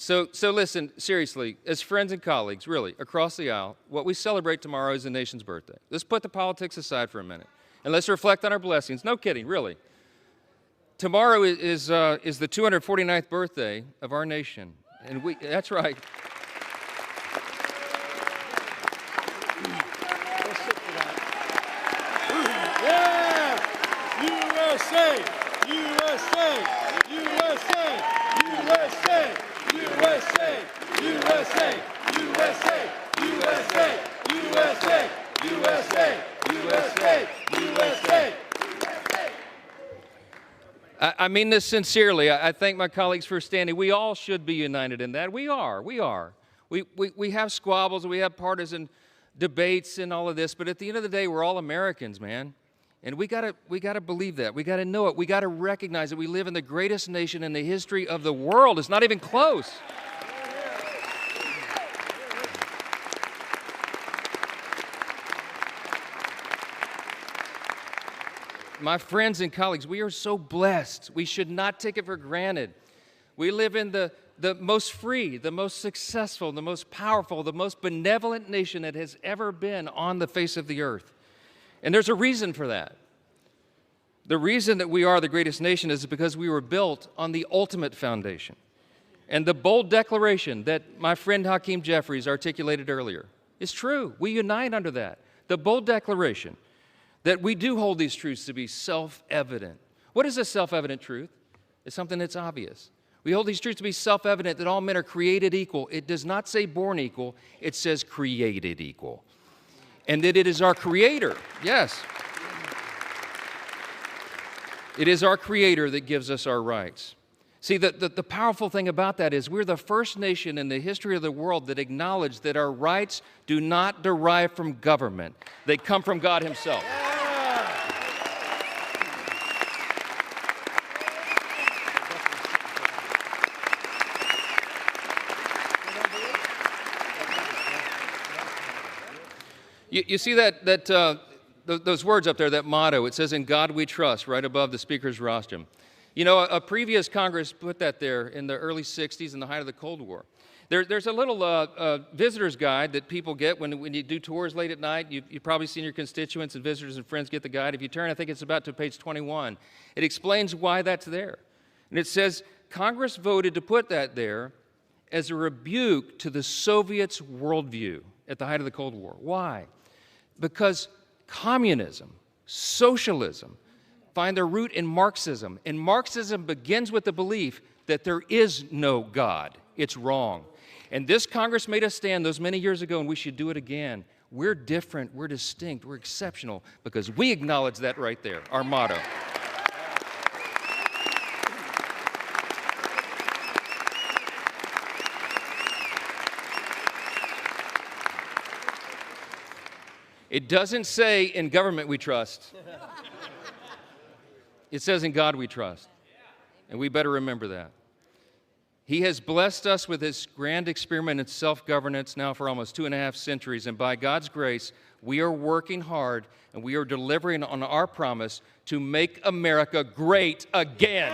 So listen, seriously, as friends and colleagues, really, across the aisle, what we celebrate tomorrow is the nation's birthday. Let's put the politics aside for a minute, and let's reflect on our blessings. No kidding, really. Tomorrow is the 249th birthday of our nation, and that's right. Yeah! USA! USA! USA! USA! USA! USA! USA! USA! USA! USA! USA! USA! I mean this sincerely. I thank my colleagues for standing. We all should be united in that. We are. We have squabbles and we have partisan debates and all of this, but at the end of the day, we're all Americans, man. And we gotta believe that. We gotta know it. We gotta recognize that we live in the greatest nation in the history of the world. It's not even close. My friends and colleagues, we are so blessed. We should not take it for granted. We live in the most free, the most successful, the most powerful, the most benevolent nation that has ever been on the face of the earth. And there's a reason for that. The reason that we are the greatest nation is because we were built on the ultimate foundation. And the bold declaration that my friend Hakeem Jeffries articulated earlier is true. We unite under that. The bold declaration that we do hold these truths to be self-evident. What is a self-evident truth? It's something that's obvious. We hold these truths to be self-evident that all men are created equal. It does not say born equal, it says created equal. And that it is our Creator, yes. It is our Creator that gives us our rights. See, the powerful thing about that is we're the first nation in the history of the world that acknowledged that our rights do not derive from government. They come from God Himself. You see those words up there, that motto, it says, "In God we trust," right above the speaker's rostrum. You know, a previous Congress put that there in the early 60s in the height of the Cold War. There's a little visitor's guide that people get when you do tours late at night. You've probably seen your constituents and visitors and friends get the guide. If you turn, I think it's about to page 21. It explains why that's there. And it says, Congress voted to put that there as a rebuke to the Soviets' worldview at the height of the Cold War. Why? Because communism, socialism, find their root in Marxism. And Marxism begins with the belief that there is no God. It's wrong. And this Congress made a stand those many years ago, and we should do it again. We're different, we're distinct, we're exceptional, because we acknowledge that right there, our motto. It doesn't say in government we trust. It says in God we trust. And we better remember that. He has blessed us with His grand experiment in self-governance now for almost 2.5 centuries. And by God's grace, we are working hard and we are delivering on our promise to make America great again.